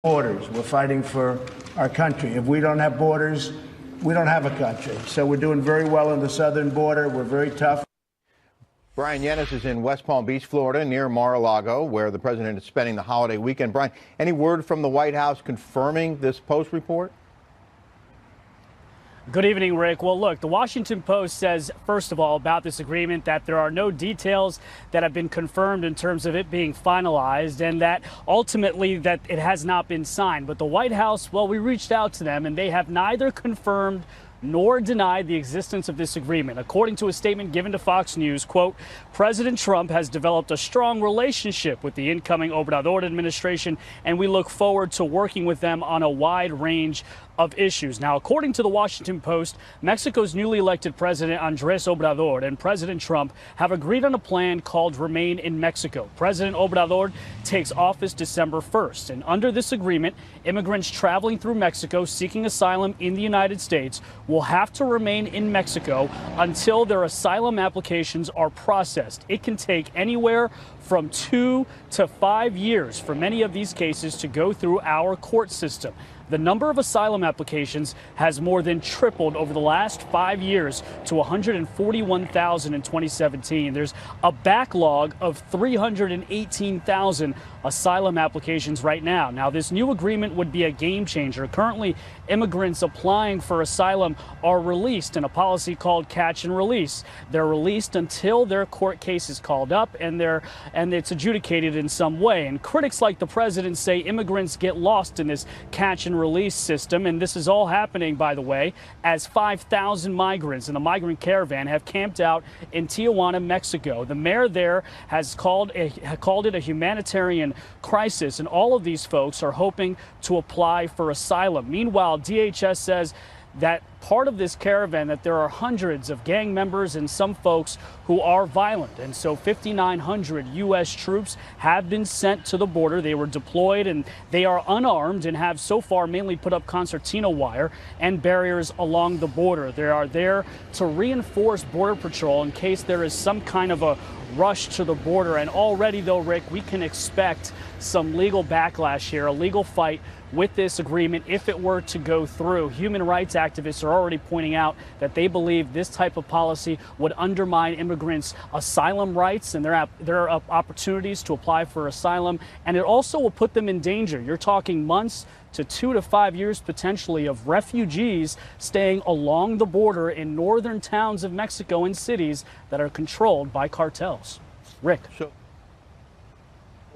borders. We're fighting for our country. If we don't have borders, we don't have a country. So we're doing very well on the southern border. We're very tough. Brian Yennes is in West Palm Beach, Florida, near Mar-a-Lago, where the president is spending the holiday weekend. Brian, any word from the White House confirming this Post report? Good evening, Rick. Well, look, the Washington Post says, first of all, about this agreement that there are no details that have been confirmed in terms of it being finalized and that ultimately that it has not been signed. But the White House, well, we reached out to them and they have neither confirmed nor denied the existence of this agreement. According to a statement given to Fox News, quote, President Trump has developed a strong relationship with the incoming Obrador administration, and we look forward to working with them on a wide range of issues. Now, according to the Washington Post, Mexico's newly elected president, Andrés Obrador, and President Trump have agreed on a plan called Remain in Mexico. President Obrador takes office December 1st, and under this agreement, immigrants traveling through Mexico seeking asylum in the United States will have to remain in Mexico until their asylum applications are processed. It can take anywhere from 2 to 5 years for many of these cases to go through our court system. The number of asylum applications has more than tripled over the last 5 years to 141,000 in 2017. There's a backlog of 318,000 asylum applications right now. Now, this new agreement would be a game changer. Currently, immigrants applying for asylum are released in a policy called catch and release. They're released until their court case is called up and it's adjudicated in some way. And critics like the president say immigrants get lost in this catch and release system. And this is all happening, by the way, as 5,000 migrants in a migrant caravan have camped out in Tijuana, Mexico. The mayor there has called it a humanitarian crisis, and all of these folks are hoping to apply for asylum. Meanwhile, DHS says that part of this caravan, that there are hundreds of gang members and some folks who are violent. And so 5,900 U.S. troops have been sent to the border. They were deployed and they are unarmed and have so far mainly put up concertina wire and barriers along the border. They are there to reinforce Border Patrol in case there is some kind of a rush to the border. And already, though, Rick, we can expect some legal backlash here, a legal fight with this agreement if it were to go through. Human rights activists are already pointing out that they believe this type of policy would undermine immigrants' asylum rights and their opportunities to apply for asylum, and it also will put them in danger. You're talking months to 2 to 5 years potentially of refugees staying along the border in northern towns of Mexico and cities that are controlled by cartels. Rick. So,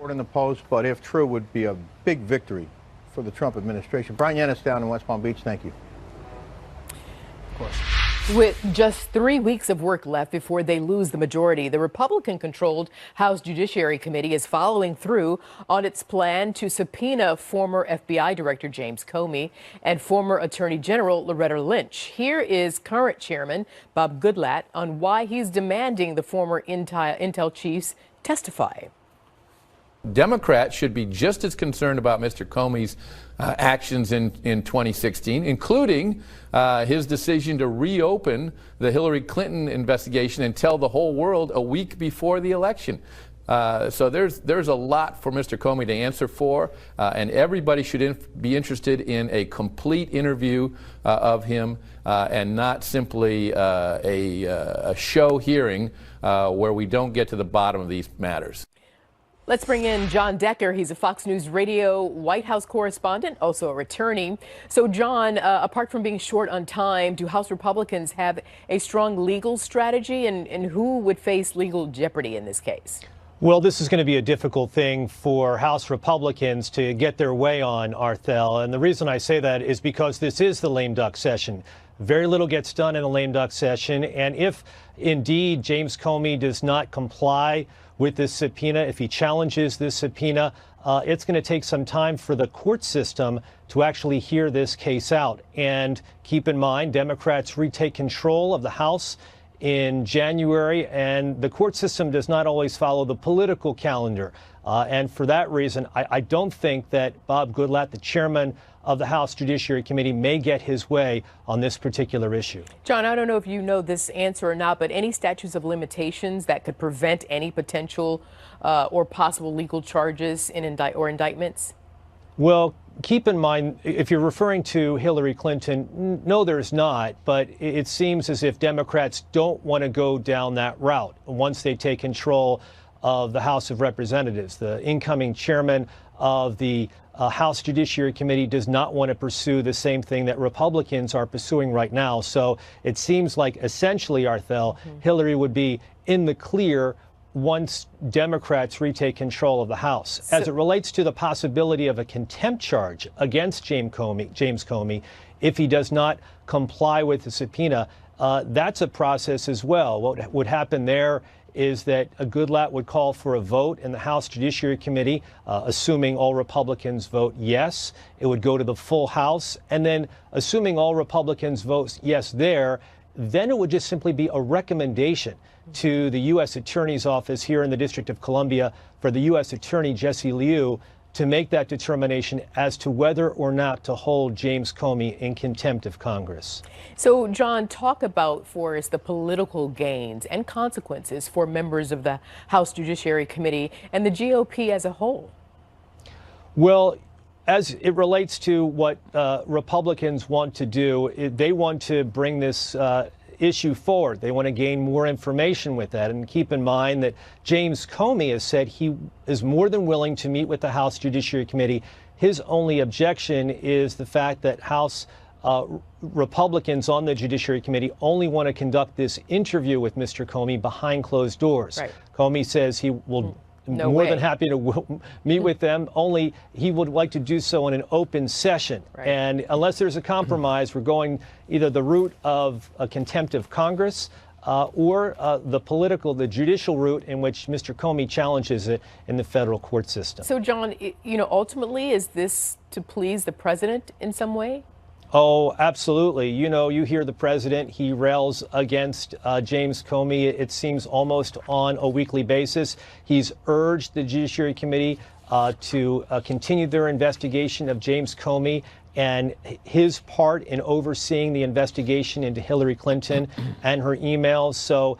in the Post, but if true, would be a big victory for the Trump administration. Brian Yennes down in West Palm Beach, thank you. Of course. With just 3 weeks of work left before they lose the majority, the Republican-controlled House Judiciary Committee is following through on its plan to subpoena former FBI Director James Comey and former Attorney General Loretta Lynch. Here is current Chairman Bob Goodlatte on why he's demanding the former Intel chiefs testify. Democrats should be just as concerned about Mr. Comey's actions in 2016, including his decision to reopen the Hillary Clinton investigation and tell the whole world a week before the election. So there's a lot for Mr. Comey to answer for, and everybody should be interested in a complete interview of him and not simply a show hearing where we don't get to the bottom of these matters. Let's bring in John Decker. He's a Fox News Radio White House correspondent, also a returning. So, John, apart from being short on time, do House Republicans have a strong legal strategy, and who would face legal jeopardy in this case? Well, this is going to be a difficult thing for House Republicans to get their way on, Arthel. And the reason I say that is because this is the lame duck session. Very little gets done in a lame duck session. And if indeed James Comey does not comply with this subpoena, if he challenges this subpoena, it's going to take some time for the court system to actually hear this case out. And keep in mind, Democrats retake control of the House in January, and the court system does not always follow the political calendar. And for that reason, I don't think that Bob Goodlatte, the chairman of the House Judiciary Committee, may get his way on this particular issue. John, I don't know if you know this answer or not, but any statutes of limitations that could prevent any potential or possible legal charges or indictments? Well, keep in mind, if you're referring to Hillary Clinton, no, there's not. But it seems as if Democrats don't want to go down that route once they take control of the House of Representatives. The incoming chairman of the House Judiciary Committee does not want to pursue the same thing that Republicans are pursuing right now. So it seems like essentially, Arthel, Hillary would be in the clear once Democrats retake control of the House. As it relates to the possibility of a contempt charge against James Comey, if he does not comply with the subpoena, that's a process as well. What would happen there is that Goodlatte would call for a vote in the House Judiciary Committee, assuming all Republicans vote yes. It would go to the full House, and then assuming all Republicans vote yes there, then it would just simply be a recommendation to the U.S. Attorney's Office here in the District of Columbia for the U.S. Attorney Jesse Liu to make that determination as to whether or not to hold James Comey in contempt of Congress. So, John, talk about for us the political gains and consequences for members of the House Judiciary Committee and the GOP as a whole. Well, as it relates to what Republicans want to do, they want to bring this issue forward. They want to gain more information with that. And keep in mind that James Comey has said he is more than willing to meet with the House Judiciary Committee. His only objection is the fact that House Republicans on the Judiciary Committee only want to conduct this interview with Mr. Comey behind closed doors. Right. Comey says he will more than happy to meet with them, only he would like to do so in an open session. Right. And unless there's a compromise, we're going either the route of a contempt of Congress or the judicial route in which Mr. Comey challenges it in the federal court system. So, John, ultimately, is this to please the president in some way? Oh, absolutely. You hear the president, he rails against James Comey, it seems almost on a weekly basis. He's urged the Judiciary Committee to continue their investigation of James Comey and his part in overseeing the investigation into Hillary Clinton and her emails. So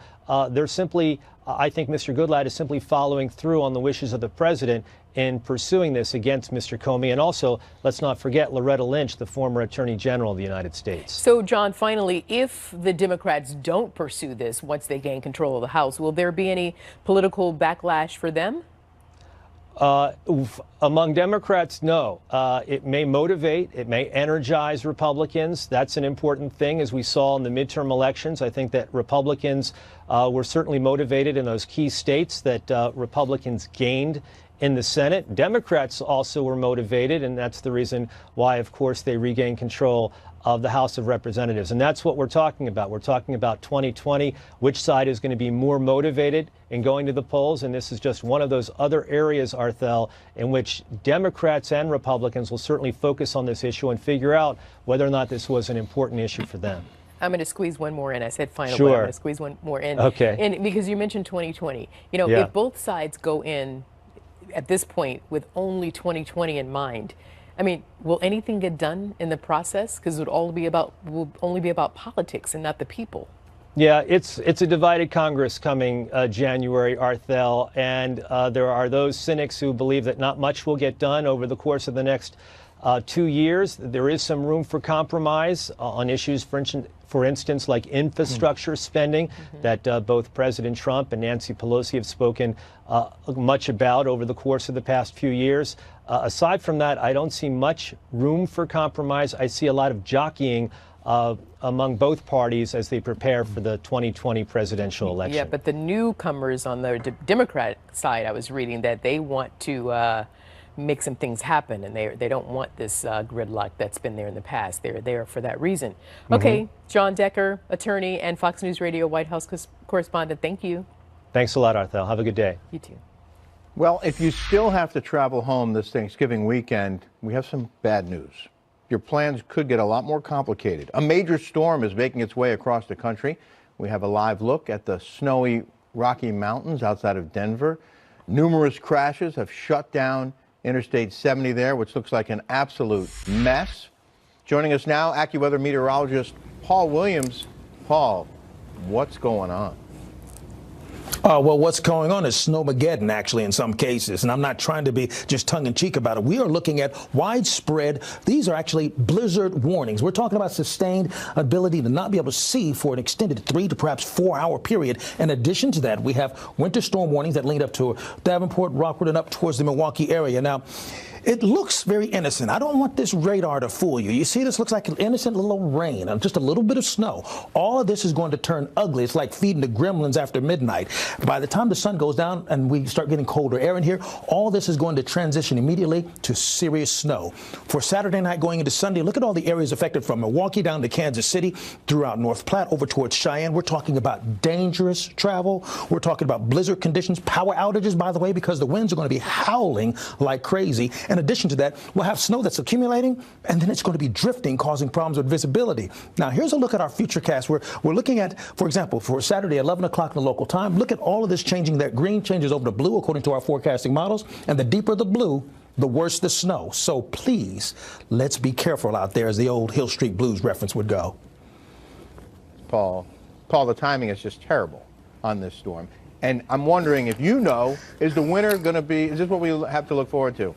they're simply, I think Mr. Goodlatte is simply following through on the wishes of the president in pursuing this against Mr. Comey. And also, let's not forget Loretta Lynch, the former Attorney General of the United States. So, John, finally, if the Democrats don't pursue this once they gain control of the House, will there be any political backlash for them? Among Democrats, no. It may motivate, it may energize Republicans. That's an important thing, as we saw in the midterm elections. I think that Republicans were certainly motivated in those key states that Republicans gained in the Senate. Democrats also were motivated, and that's the reason why, of course, they regained control of the House of Representatives. And that's what we're talking about. We're talking about 2020, which side is going to be more motivated in going to the polls. And this is just one of those other areas, Arthel, in which Democrats and Republicans will certainly focus on this issue and figure out whether or not this was an important issue for them. I'm going to squeeze one more in. I said final, sure. But I'm going to squeeze one more in. Okay. And because you mentioned 2020, if both sides go in at this point with only 2020 in mind, I mean, will anything get done in the process? Because it will only be about politics and not the people. Yeah, it's a divided Congress coming January, Arthel, and there are those cynics who believe that not much will get done over the course of the next 2 years. There is some room for compromise on issues, for instance, like infrastructure spending that both President Trump and Nancy Pelosi have spoken much about over the course of the past few years. Aside from that, I don't see much room for compromise. I see a lot of jockeying among both parties as they prepare for the 2020 presidential election. Yeah, but the newcomers on the Democratic side, I was reading that they want to make some things happen, and they don't want this gridlock that's been there in the past. They're there for that reason. Okay, John Decker, attorney and Fox News Radio White House correspondent, thank you. Thanks a lot, Arthel. Have a good day. You too. Well, if you still have to travel home this Thanksgiving weekend, we have some bad news. Your plans could get a lot more complicated. A major storm is making its way across the country. We have a live look at the snowy Rocky Mountains outside of Denver. Numerous crashes have shut down Interstate 70 there, which looks like an absolute mess. Joining us now, AccuWeather meteorologist Paul Williams. Paul, what's going on? Well, what's going on is snowmageddon, actually, in some cases. And I'm not trying to be just tongue-in-cheek about it. We are looking at widespread, these are actually blizzard warnings. We're talking about sustained ability to not be able to see for an extended 3 to perhaps 4 hour period. In addition to that, we have winter storm warnings that lead up to Davenport, Rockford, and up towards the Milwaukee area. Now, it looks very innocent. I don't want this radar to fool you. You see, this looks like an innocent little rain, just a little bit of snow. All of this is going to turn ugly. It's like feeding the gremlins after midnight. By the time the sun goes down and we start getting colder air in here, all this is going to transition immediately to serious snow. For Saturday night going into Sunday, look at all the areas affected from Milwaukee down to Kansas City, throughout North Platte, over towards Cheyenne. We're talking about dangerous travel. We're talking about blizzard conditions, power outages, by the way, because the winds are going to be howling like crazy. In addition to that, we'll have snow that's accumulating, and then it's going to be drifting, causing problems with visibility. Now, here's a look at our future cast. We're looking at, for example, for Saturday, 11 o'clock in the local time, look at all of this changing. That green changes over to blue, according to our forecasting models, and the deeper the blue, the worse the snow. So please, let's be careful out there, as the old Hill Street Blues reference would go. Paul, the timing is just terrible on this storm. And I'm wondering if you know, is the winter going to be, is this what we have to look forward to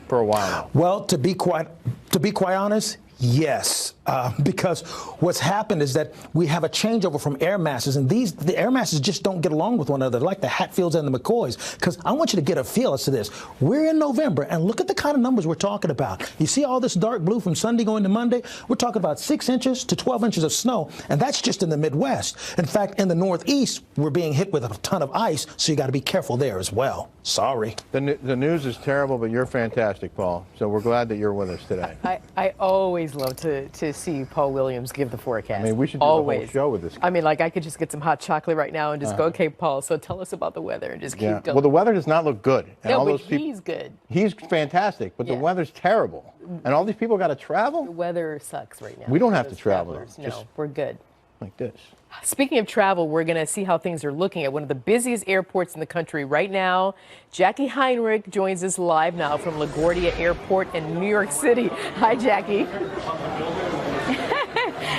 for a while now? Well, to be quite honest, yes, because what's happened is that we have a changeover from air masses, and the air masses just don't get along with one another, like the Hatfields and the McCoys. Because I want you to get a feel as to this. We're in November, and look at the kind of numbers we're talking about. You see all this dark blue from Sunday going to Monday? We're talking about 6 inches to 12 inches of snow, and that's just in the Midwest. In fact, in the Northeast, we're being hit with a ton of ice, so you got to be careful there as well. Sorry. The news is terrible, but you're fantastic, Paul. So we're glad that you're with us today. I always love to see Paul Williams give the forecast. I mean, we should do always. the whole show with this guy. I mean, like, I could just get some hot chocolate right now and just go, okay, Paul, so tell us about the weather, and just keep going. Well, the weather does not look good. And no, all but those people, he's good. He's fantastic, but the weather's terrible. And all these people got to travel? The weather sucks right now. We don't have to travel. Travelers. No, we're good. Like this. Speaking of travel, we're going to see how things are looking at one of the busiest airports in the country right now. Jackie Heinrich joins us live now from LaGuardia Airport in New York City. Hi, Jackie.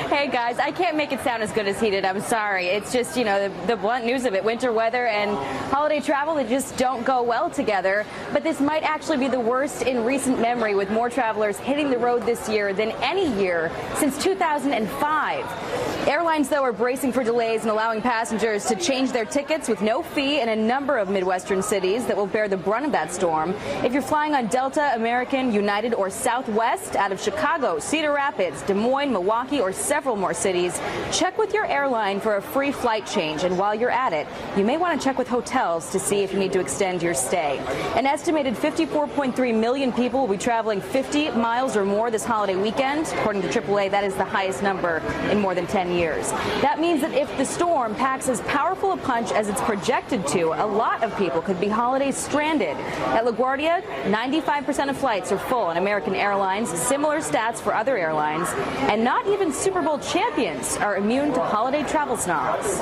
Hey guys, I can't make it sound as good as he did. I'm sorry. It's just, you know, the blunt news of it. Winter weather and holiday travel, they just don't go well together. But this might actually be the worst in recent memory, with more travelers hitting the road this year than any year since 2005. Airlines, though, are bracing for delays and allowing passengers to change their tickets with no fee in a number of Midwestern cities that will bear the brunt of that storm. If you're flying on Delta, American, United, or Southwest out of Chicago, Cedar Rapids, Des Moines, Milwaukee, or several more cities, check with your airline for a free flight change. And while you're at it, you may want to check with hotels to see if you need to extend your stay. An estimated 54.3 million people will be traveling 50 miles or more this holiday weekend. According to AAA, that is the highest number in more than 10 years. That means that if the storm packs as powerful a punch as it's projected to, a lot of people could be holiday stranded. At LaGuardia, 95% of flights are full on American Airlines, similar stats for other airlines, and not even Super Bowl champions are immune to holiday travel snobs.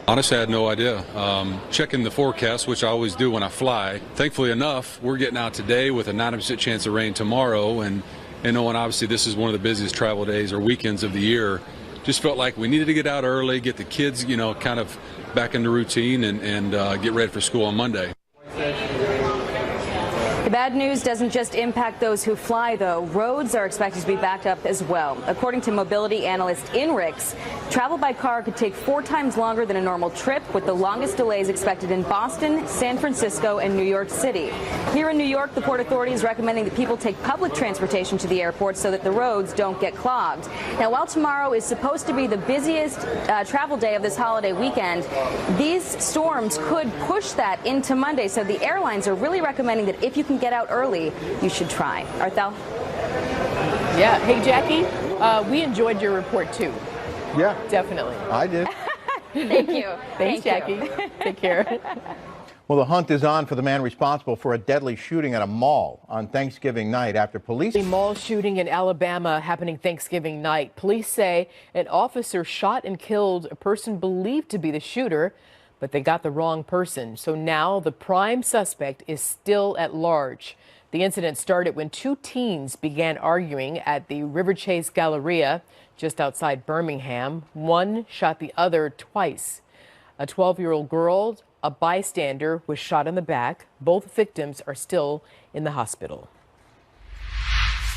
Honestly, I had no idea. Checking the forecast, which I always do when I fly. Thankfully enough, we're getting out today with a 90% chance of rain tomorrow, and knowing obviously this is one of the busiest travel days or weekends of the year, just felt like we needed to get out early, get the kids, you know, kind of back into routine and get ready for school on Monday. The bad news doesn't just impact those who fly, though. Roads are expected to be backed up as well. According to mobility analyst INRIX, travel by car could take 4 times longer than a normal trip, with the longest delays expected in Boston, San Francisco, and New York City. Here in New York, the Port Authority is recommending that people take public transportation to the airport so that the roads don't get clogged. Now, while tomorrow is supposed to be the busiest travel day of this holiday weekend, these storms could push that into Monday. So the airlines are really recommending that if you can get out early, you should try. Arthel? Yeah. Hey, Jackie, we enjoyed your report, too. Yeah. Definitely. I did. Thank you. Thanks, Jackie. Take care. Well, the hunt is on for the man responsible for a deadly shooting at a mall on Thanksgiving night after police. The mall shooting in Alabama happening Thanksgiving night. Police say an officer shot and killed a person believed to be the shooter, but they got the wrong person. So now the prime suspect is still at large. The incident started when 2 teens began arguing at the River Chase Galleria just outside Birmingham. One shot the other twice. A 12-year-old girl, a bystander, was shot in the back. Both victims are still in the hospital.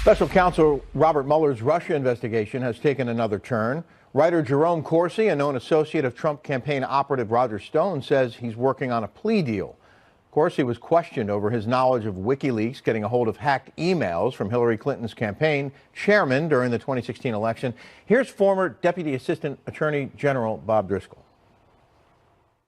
Special counsel Robert Mueller's Russia investigation has taken another turn. Writer Jerome Corsi, a known associate of Trump campaign operative Roger Stone, says he's working on a plea deal. Corsi was questioned over his knowledge of WikiLeaks getting a hold of hacked emails from Hillary Clinton's campaign chairman during the 2016 election. Here's former Deputy Assistant Attorney General Bob Driscoll.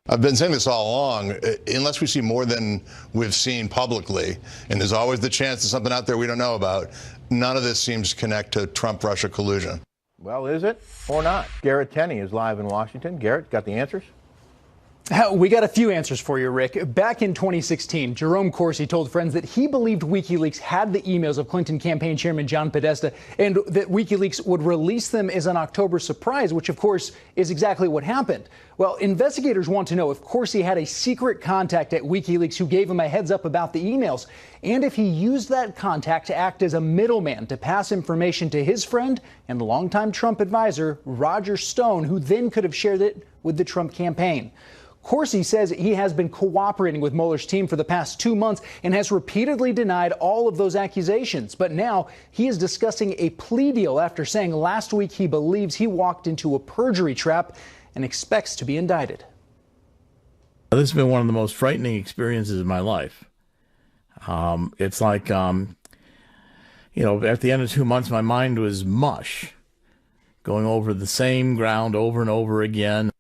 I've been saying this all along, unless we see more than we've seen publicly, and there's always the chance there's something out there we don't know about, none of this seems to connect to Trump-Russia collusion. Well, is it or not? Garrett Tenney is live in Washington. Garrett, got the answers? We got a few answers for you, Rick. Back in 2016, Jerome Corsi told friends that he believed WikiLeaks had the emails of Clinton campaign chairman John Podesta and that WikiLeaks would release them as an October surprise, which, of course, is exactly what happened. Well, investigators want to know if Corsi had a secret contact at WikiLeaks who gave him a heads up about the emails, and if he used that contact to act as a middleman to pass information to his friend and longtime Trump advisor Roger Stone, who then could have shared it with the Trump campaign. Corsi says he has been cooperating with Mueller's team for the past 2 months and has repeatedly denied all of those accusations. But now he is discussing a plea deal after saying last week he believes he walked into a perjury trap and expects to be indicted. This has been one of the most frightening experiences of my life. It's like, at the end of 2 months, my mind was mush, going over the same ground over and over again.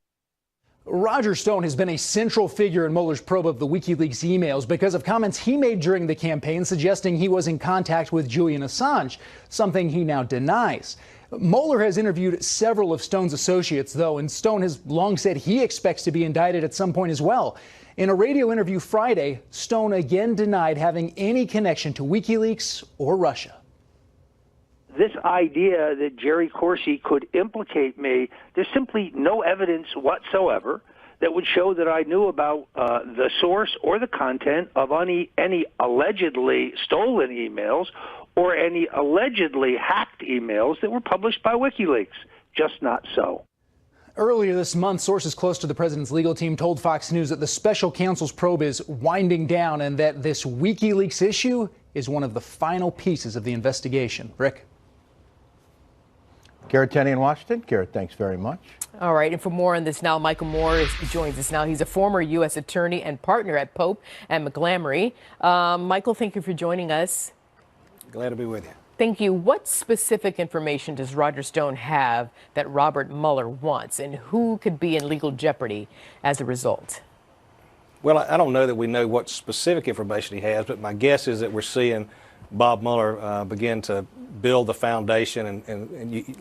Roger Stone has been a central figure in Mueller's probe of the WikiLeaks emails because of comments he made during the campaign suggesting he was in contact with Julian Assange, something he now denies. Mueller has interviewed several of Stone's associates, though, and Stone has long said he expects to be indicted at some point as well. In a radio interview Friday, Stone again denied having any connection to WikiLeaks or Russia. This idea that Jerry Corsi could implicate me, there's simply no evidence whatsoever that would show that I knew about the source or the content of any allegedly stolen emails or any allegedly hacked emails that were published by WikiLeaks. Just not so. Earlier this month, sources close to the president's legal team told Fox News that the special counsel's probe is winding down and that this WikiLeaks issue is one of the final pieces of the investigation. Rick? Garrett Tenney in Washington. Garrett, thanks very much. All right, and for more on this now, Michael Moore joins us now. He's a former U.S. attorney and partner at Pope and McGlamry. Michael, thank you for joining us. Glad to be with you. Thank you. What specific information does Roger Stone have that Robert Mueller wants, and who could be in legal jeopardy as a result? Well, I don't know that we know what specific information he has, but my guess is that we're seeing Bob Mueller begin to build the foundation.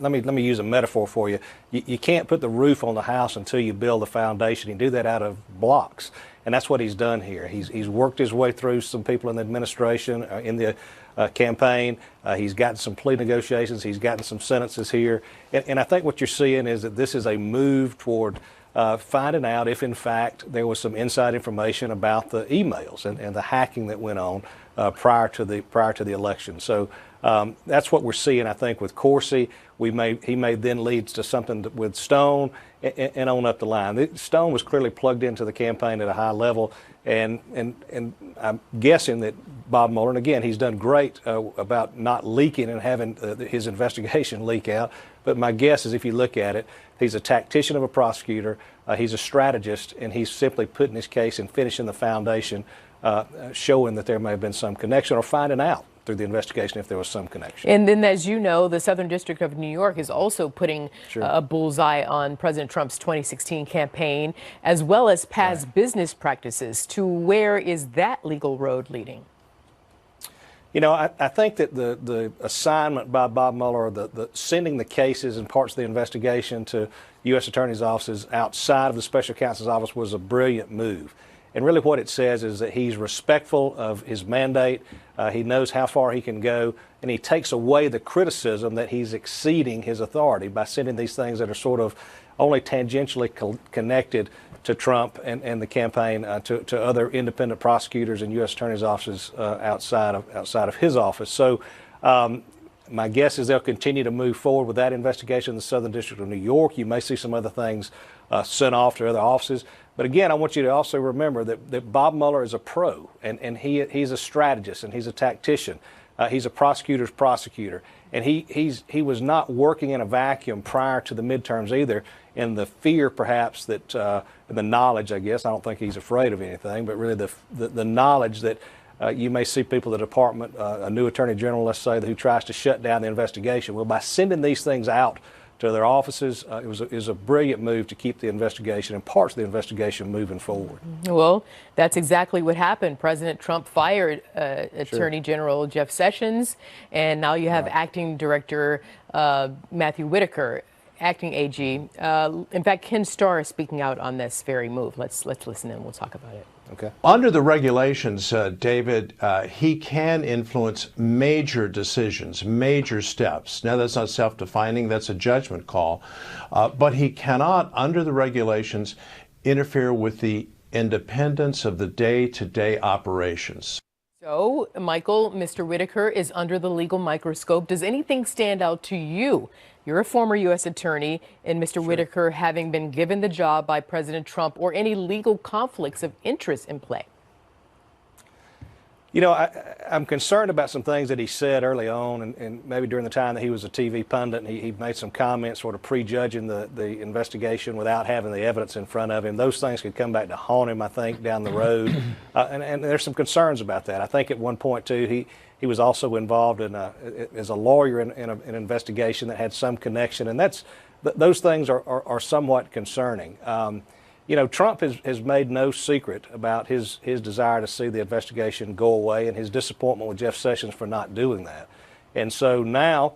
Let me use a metaphor for you. You can't put the roof on the house until you build the foundation. You do that out of blocks, and that's what he's done here. He's worked his way through some people in the administration, in the campaign. He's gotten some plea negotiations. He's gotten some sentences here, and I think what you're seeing is that this is a move toward finding out if, in fact, there was some inside information about the emails and the hacking that went on prior to the election. So that's what we're seeing, I think, with Corsi. He may then lead to something with Stone and on up the line. Stone was clearly plugged into the campaign at a high level, and I'm guessing that Bob Mueller, and again, he's done great about not leaking and having his investigation leak out. But my guess is, if you look at it, he's a tactician of a prosecutor, he's a strategist, and he's simply putting his case and finishing the foundation, showing that there may have been some connection, or finding out through the investigation if there was some connection. And then, as you know, the Southern District of New York is also putting a bullseye on President Trump's 2016 campaign, as well as past business practices. To where is that legal road leading? You know, I think that the assignment by Bob Mueller, the sending the cases and parts of the investigation to U.S. attorneys' offices outside of the special counsel's office was a brilliant move. And really what it says is that he's respectful of his mandate, he knows how far he can go, and he takes away the criticism that he's exceeding his authority by sending these things that are sort of only tangentially connected to Trump and the campaign to other independent prosecutors and U.S. attorneys' offices outside of his office. So my guess is they'll continue to move forward with that investigation in the Southern District of New York. You may see some other things sent off to other offices. But again, I want you to also remember that Bob Mueller is a pro, and he's a strategist, and he's a tactician. He's a prosecutor's prosecutor. And he was not working in a vacuum prior to the midterms either, in the fear perhaps that, the knowledge, I guess, I don't think he's afraid of anything, but really the knowledge that you may see people at the department, a new attorney general, let's say, who tries to shut down the investigation. Well, by sending these things out to their offices, it was a brilliant move to keep the investigation and parts of the investigation moving forward. Well, that's exactly what happened. President Trump fired Attorney General Jeff Sessions, and now you have Acting Director Matthew Whitaker, Acting AG. In fact, Ken Starr is speaking out on this very move. Let's listen and we'll talk about it. Okay. Under the regulations, David, he can influence major decisions, major steps. Now, that's not self-defining, that's a judgment call. But he cannot, under the regulations, interfere with the independence of the day-to-day operations. So, Michael, Mr. Whitaker is under the legal microscope. Does anything stand out to you? You're a former U.S. attorney, and Mr. Whitaker having been given the job by President Trump, or any legal conflicts of interest in play? You know, I'm concerned about some things that he said early on, and maybe during the time that he was a TV pundit, and he made some comments sort of prejudging the investigation without having the evidence in front of him. Those things could come back to haunt him, I think, down the road. And there's some concerns about that. I think at one point, too, he was also involved as a lawyer in an investigation that had some connection, and those things are somewhat concerning. You know, Trump has made no secret about his desire to see the investigation go away and his disappointment with Jeff Sessions for not doing that. And so now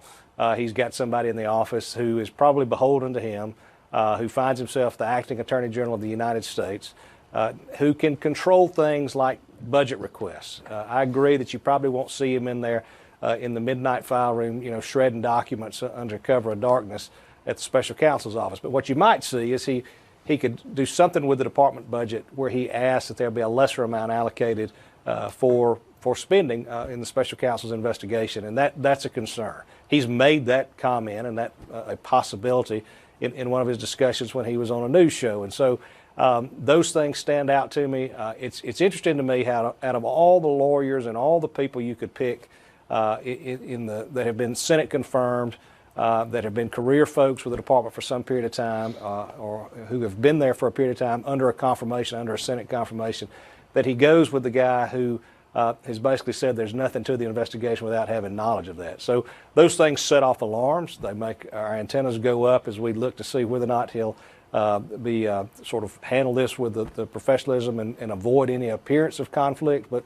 he's got somebody in the office who is probably beholden to him, who finds himself the acting Attorney General of the United States, who can control things like budget requests. I agree that you probably won't see him in there in the midnight file room, you know, shredding documents under cover of darkness at the special counsel's office. But what you might see is he could do something with the department budget where he asks that there be a lesser amount allocated for spending in the special counsel's investigation, and that's a concern. He's made that comment and that a possibility in one of his discussions when he was on a news show, and so those things stand out to me. It's interesting to me how out of all the lawyers and all the people you could pick that have been Senate confirmed, that have been career folks with the department for some period of time, or who have been there for a period of time under a confirmation, under a Senate confirmation, that he goes with the guy who has basically said there's nothing to the investigation without having knowledge of that. So those things set off alarms. They make our antennas go up as we look to see whether or not he'll sort of handle this with the professionalism and avoid any appearance of conflict. But,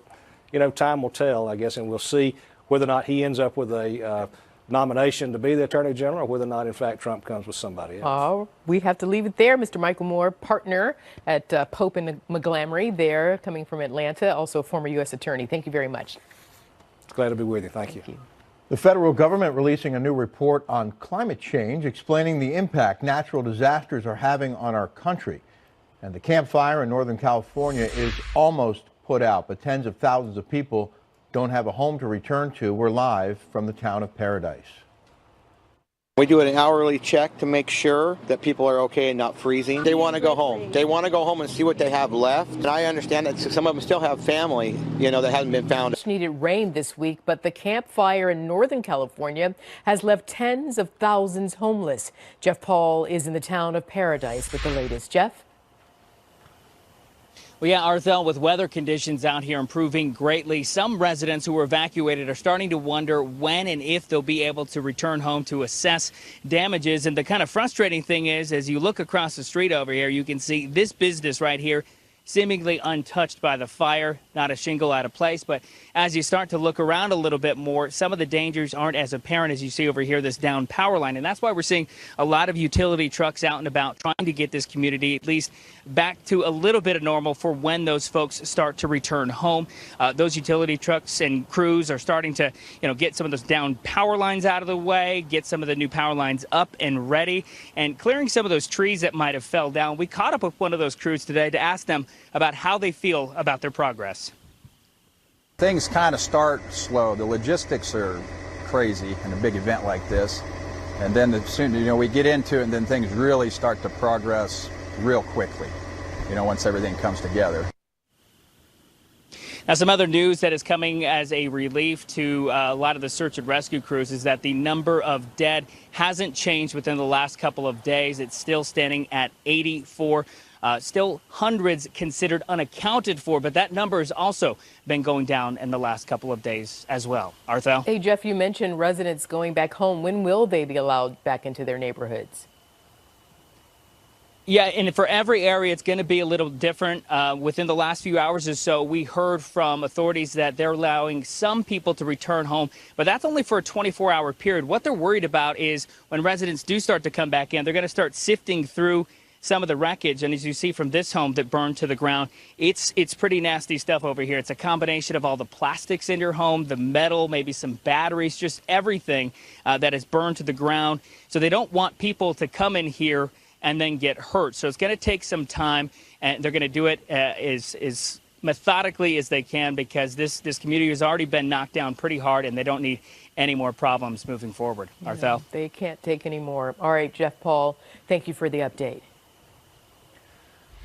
you know, time will tell, I guess, and we'll see whether or not he ends up with a nomination to be the Attorney General, or whether or not, in fact, Trump comes with somebody else. Oh, we have to leave it there. Mr. Michael Moore, partner at Pope and McGlamry there, coming from Atlanta, also a former U.S. attorney. Thank you very much. Glad to be with you. Thank you. The federal government releasing a new report on climate change, explaining the impact natural disasters are having on our country. And the Camp Fire in Northern California is almost put out, but tens of thousands of people don't have a home to return to. We're live from the town of Paradise. We do an hourly check to make sure that people are okay and not freezing. They want to go home. They want to go home and see what they have left. And I understand that some of them still have family, you know, that hasn't been found. Much needed rain this week, but the Camp Fire in Northern California has left tens of thousands homeless. Jeff Paul is in the town of Paradise with the latest. Jeff? Well, yeah, Arthel, with weather conditions out here improving greatly, some residents who were evacuated are starting to wonder when and if they'll be able to return home to assess damages. And the kind of frustrating thing is, as you look across the street over here, you can see this business right here seemingly untouched by the fire, not a shingle out of place. But as you start to look around a little bit more, some of the dangers aren't as apparent as you see over here, this down power line. And that's why we're seeing a lot of utility trucks out and about trying to get this community at least back to a little bit of normal for when those folks start to return home. Those utility trucks and crews are starting to, get some of those down power lines out of the way, get some of the new power lines up and ready, and clearing some of those trees that might have fell down. We caught up with one of those crews today to ask them about how they feel about their progress. Things kind of start slow. The logistics are crazy in a big event like this. And then as soon we get into it, and then things really start to progress real quickly. once everything comes together. Now, some other news that is coming as a relief to a lot of the search and rescue crews is that the number of dead hasn't changed within the last couple of days. It's still standing at 84. Still hundreds considered unaccounted for, but that number has also been going down in the last couple of days as well. Arthel? Hey, Jeff, you mentioned residents going back home. When will they be allowed back into their neighborhoods? Yeah, and for every area, it's going to be a little different. Within the last few hours or so, we heard from authorities that they're allowing some people to return home, but that's only for a 24-hour period. What they're worried about is when residents do start to come back in, they're going to start sifting through some of the wreckage. And as you see from this home that burned to the ground, it's pretty nasty stuff over here. It's a combination of all the plastics in your home, the metal, maybe some batteries, just everything that is burned to the ground. So they don't want people to come in here and then get hurt. So it's going to take some time, and they're going to do it as methodically as they can, because this community has already been knocked down pretty hard, and they don't need any more problems moving forward. Arthel? They can't take any more. All right, Jeff Paul, thank you for the update.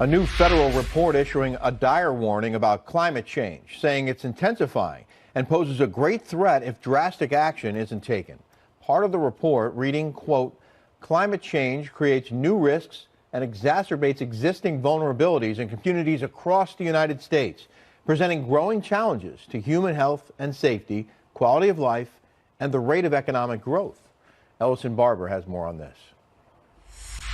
A new federal report issuing a dire warning about climate change, saying it's intensifying and poses a great threat if drastic action isn't taken. Part of the report reading, quote, "Climate change creates new risks and exacerbates existing vulnerabilities in communities across the United States, presenting growing challenges to human health and safety, quality of life, and the rate of economic growth." Ellison Barber has more on this.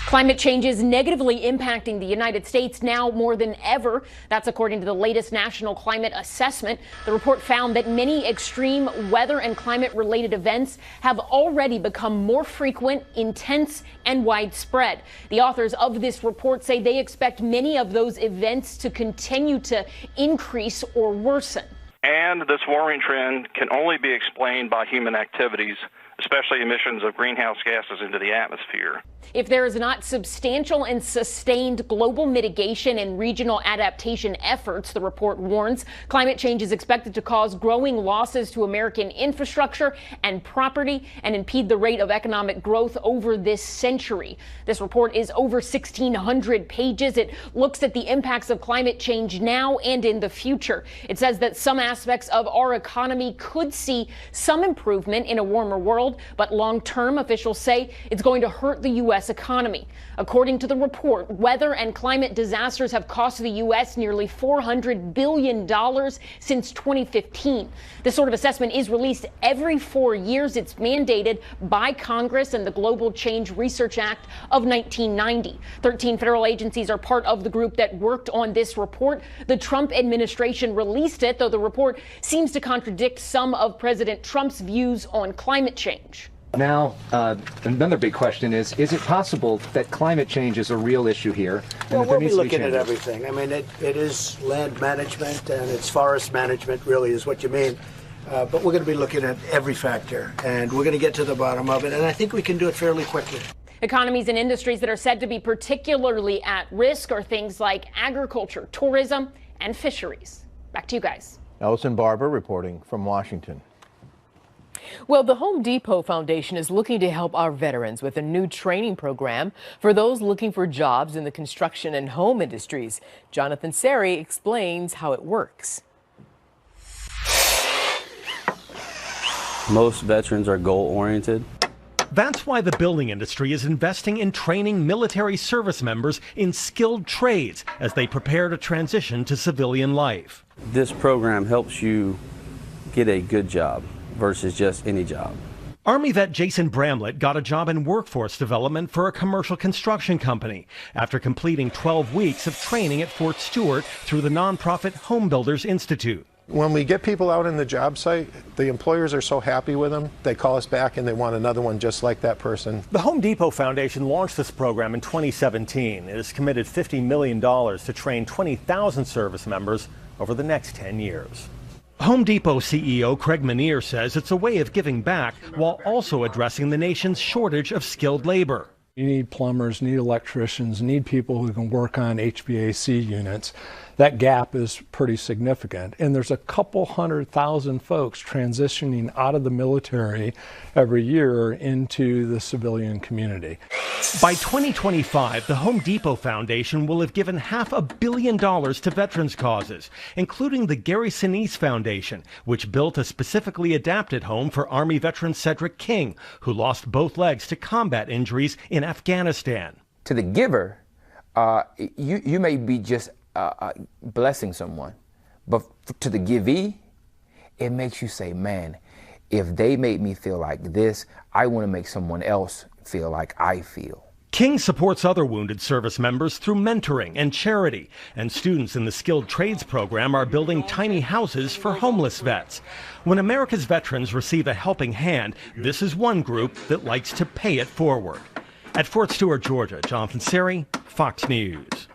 Climate change is negatively impacting the United States now more than ever. That's according to the latest National Climate Assessment. The report found that many extreme weather and climate-related events have already become more frequent, intense, and widespread. The authors of this report say they expect many of those events to continue to increase or worsen. And this warming trend can only be explained by human activities, especially emissions of greenhouse gases into the atmosphere. If there is not substantial and sustained global mitigation and regional adaptation efforts, the report warns, climate change is expected to cause growing losses to American infrastructure and property and impede the rate of economic growth over this century. This report is over 1,600 pages. It looks at the impacts of climate change now and in the future. It says that some aspects of our economy could see some improvement in a warmer world, but long-term, officials say it's going to hurt the U.S. economy. According to the report, weather and climate disasters have cost the U.S. nearly $400 billion since 2015. This sort of assessment is released every 4 years. It's mandated by Congress and the Global Change Research Act of 1990. 13 federal agencies are part of the group that worked on this report. The Trump administration released it, though the report seems to contradict some of President Trump's views on climate change. Now, another big question is it possible that climate change is a real issue here? Well, we'll be looking at everything. I mean, it is land management and it's forest management, really, is what you mean. But we're going to be looking at every factor, and we're going to get to the bottom of it, and I think we can do it fairly quickly. Economies and industries that are said to be particularly at risk are things like agriculture, tourism, and fisheries. Back to you guys. Ellison Barber reporting from Washington. Well, the Home Depot Foundation is looking to help our veterans with a new training program for those looking for jobs in the construction and home industries. Jonathan Seri explains how it works. Most veterans are goal-oriented. That's why the building industry is investing in training military service members in skilled trades as they prepare to transition to civilian life. This program helps you get a good job versus just any job. Army vet Jason Bramlett got a job in workforce development for a commercial construction company after completing 12 weeks of training at Fort Stewart through the nonprofit Home Builders Institute. When we get people out in the job site, the employers are so happy with them, they call us back and they want another one just like that person. The Home Depot Foundation launched this program in 2017. It has committed $50 million to train 20,000 service members over the next 10 years. Home Depot CEO Craig Menear says it's a way of giving back while also addressing the nation's shortage of skilled labor. You need plumbers, need electricians, need people who can work on HVAC units. that gap is pretty significant. And there's a couple 100,000 folks transitioning out of the military every year into the civilian community. By 2025, the Home Depot Foundation will have given $500 million to veterans causes, including the Gary Sinise Foundation, which built a specifically adapted home for Army veteran Cedric King, who lost both legs to combat injuries in Afghanistan. To the giver, you may be just blessing someone, but to the givee, it makes you say, man, if they made me feel like this, I want to make someone else feel like I feel. King supports other wounded service members through mentoring and charity, and students in the Skilled Trades program are building tiny houses for homeless vets. When America's veterans receive a helping hand, this is one group that likes to pay it forward. At Fort Stewart, Georgia, Jonathan Seri, Fox News.